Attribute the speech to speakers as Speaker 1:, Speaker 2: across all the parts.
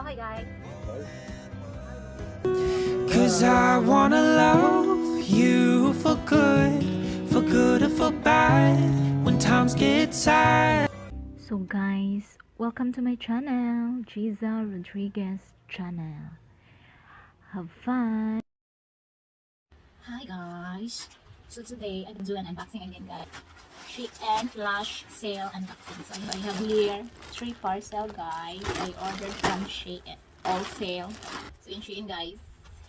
Speaker 1: Okay guys.
Speaker 2: Cause I wanna love you for good or for bad, when times get sad.
Speaker 1: So guys, welcome to my channel, Giza Rodriguez channel. Have fun!
Speaker 3: Hi guys! So today, I'm doing an unboxing again guys. SheIn flash sale unboxing. So I have here 3 parcel guys. I ordered from SheIn. All sale. So in SheIn guys,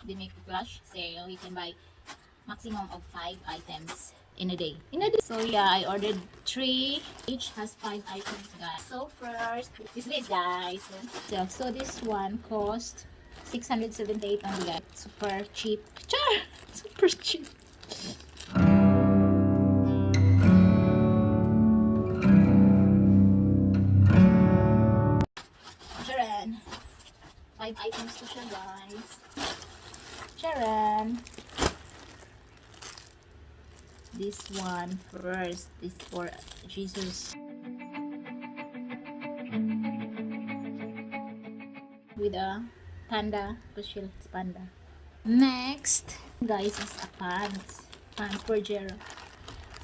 Speaker 3: they make flash sale. You can buy maximum of 5 items in a day. So yeah, I ordered 3. Each has 5 items guys. So first, is this guys. So this one cost 678 only guys. Super cheap. Char! Super cheap. Charan. 5 items to siya guys. Charan. This one first. This for Jesus. With a panda. Pushil panda. Next, guys, is a pants. Pants for Jero.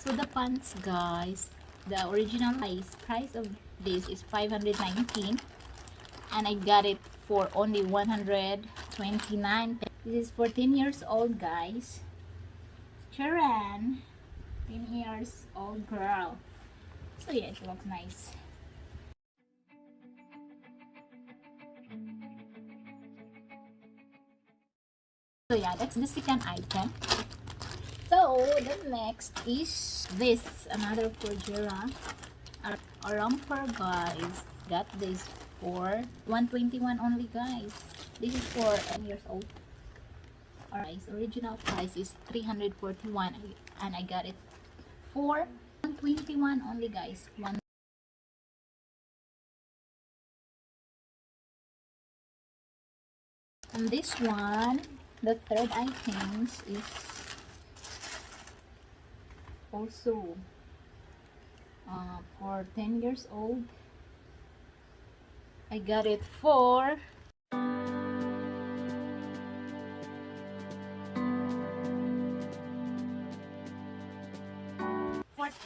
Speaker 3: So the pants, guys, the original price of this is 519, and I got it for only 129. This is for 10 years old, guys. Sharon, 10 years old girl. So yeah, it looks nice. So yeah, that's the second item. So the next is this, another for Jera. A romper guys. Got this for 121 only guys. This is for 10 years old. Alright, original price is 341 and I got it for 121 only guys. And this one, the third item is also for 10 years old. I got it for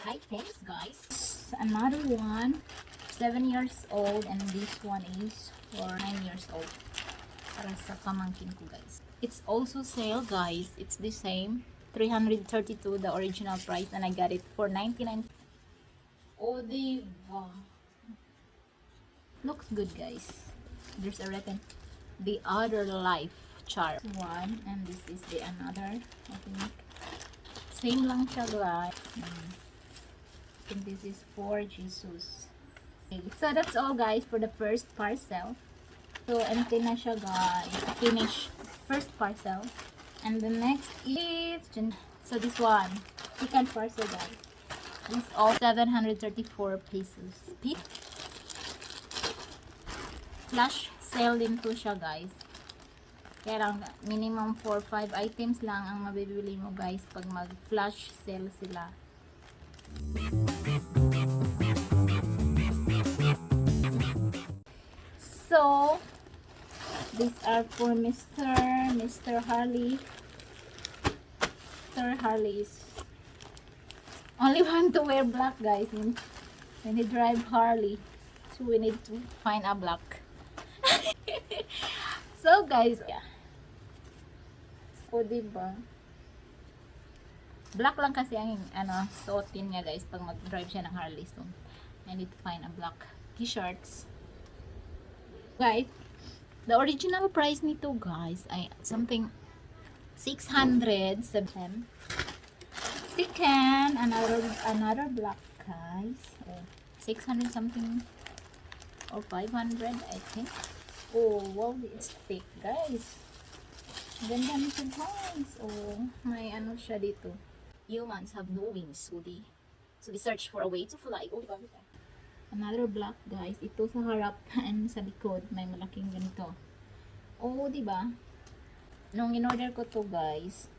Speaker 3: items guys. Another one, 7 years old, and this one is for 9 years old. Para sa pamangkin ko guys. It's also sale guys. It's the same. 332 the original price, and I got it for 99. Oh, diba? Looks good guys. There's a written the other life charm one, and this is the another. I think same lang siya guys. And this is for Jesus. Okay, so that's all guys for the first parcel. So empty na siya guys. Finish first parcel. And the next is, so this one, second parcel guys. It's all 734 pesos. Flash sale din to siya guys. Kaya lang, minimum 4-5 items lang ang mabibili mo guys pag mag flash sale sila. So these are for Mr. Harley. Mr. Harley is only want to wear black guys when he drive Harley, so we need to find a black. So guys, yeah. O diba? Black lang kasi ang suotin niya guys pag mag-drive siya ng Harley. So I need to find a black t-shirts. Guys, the original price nito guys ay something 600 7. Second, another black guys. Oh, 600 something or 500 I think. Oh wow, it's thick guys. Ganda nito guys. Oh, may ano siya dito. Humans have no wings, so they search for a way to fly. Oh, diba? Another black guys. Ito sa harap and sa likod may malaking ganito. Oh, diba? Nung in-order ko to guys,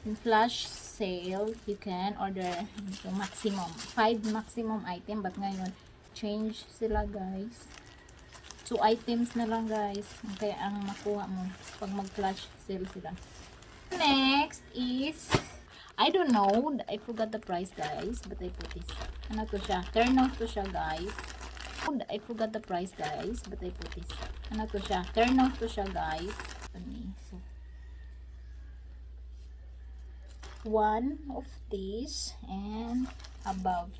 Speaker 3: in flash sale, you can order ito maximum 5 maximum item, but ngayon change sila guys 2 items na lang guys. Kaya ang makuha mo pag mag-flash sale sila. Next is, I don't know, I forgot the price guys, but I put this. Ano to siya? Turn off to siya guys. I forgot the price guys, but I put this. Ano to siya? Turn off to siya guys. So, one of these and above.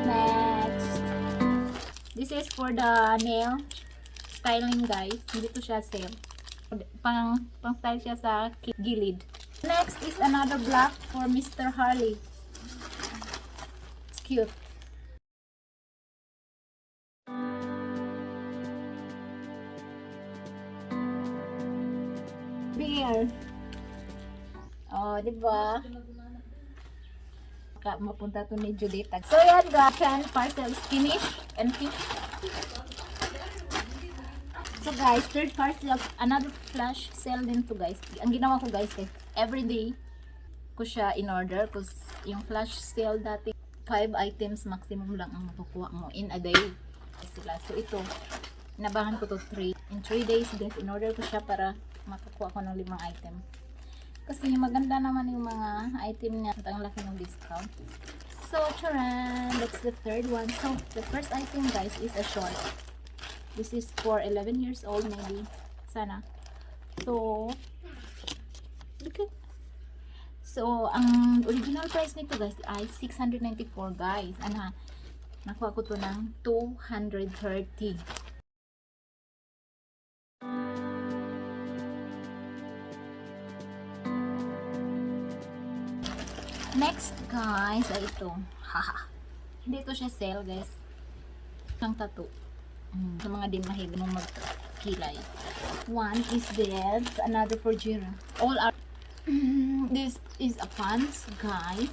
Speaker 3: Next, this is for the nail styling guys. Hindi to siya sale. Pang style siya sa gilid. Next is another black for Mr. Harley. It's cute. Beer. Oh, diba? Mapunta to ni Judith. So yan guys, 10 parcels finish and fish. So guys, third parcel, another flash sale din to guys. Ang ginawa ko guys, everyday ko siya in order because yung flash sale dati 5 items maximum lang ang makukuha mo in a day. Sila. So ito, inabahan ko to 3. In 3 days guys, in order ko siya para makakuha ko ng 5 item. Kasi maganda naman yung mga item niya. Ang laki ng discount. So, charan! That's the third one. So, the first item guys is a short. This is for 11 years old maybe. Sana. So, look at. So, ang original price nito guys ay 694 guys. Ano, nakuha ko to ng 230. Next guys ay ito. Haha. Hindi ito siya sale guys. Ang tattoo. Sa mga di mahilig mong magkilay. One is this. Another for Jira. All are this is a pants guys.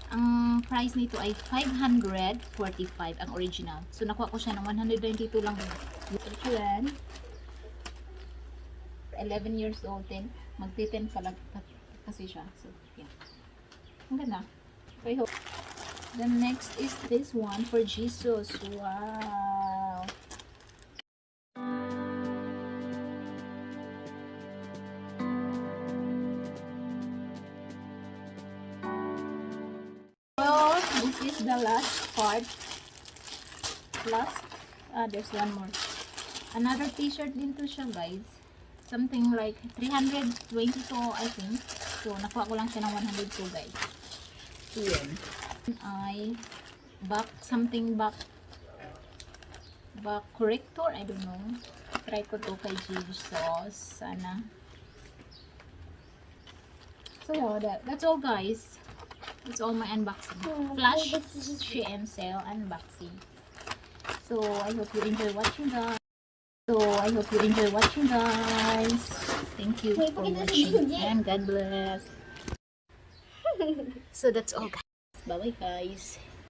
Speaker 3: Ang price nito ay 545 ang original. So nakuha ko siya ng 192 lang. Then 11 years old din. Magti-10 pala kasi siya. So, yeah. Ang ganda. I hope. The next is this one for Jesus. Wow. So, this is the last part. Last. There's one more. Another t-shirt din to siya guys. Something like 322 I think. So, nakuha ko lang siya ng 102 guys. Yan. Ay, back corrector. I don't know. Try ko to kay Jesus. Sana. So, that's all guys. That's all my unboxing. Flash SheIn sale unboxing. So, I hope you enjoy watching guys. Thank you for watching and God bless. So that's all guys. Bye bye guys.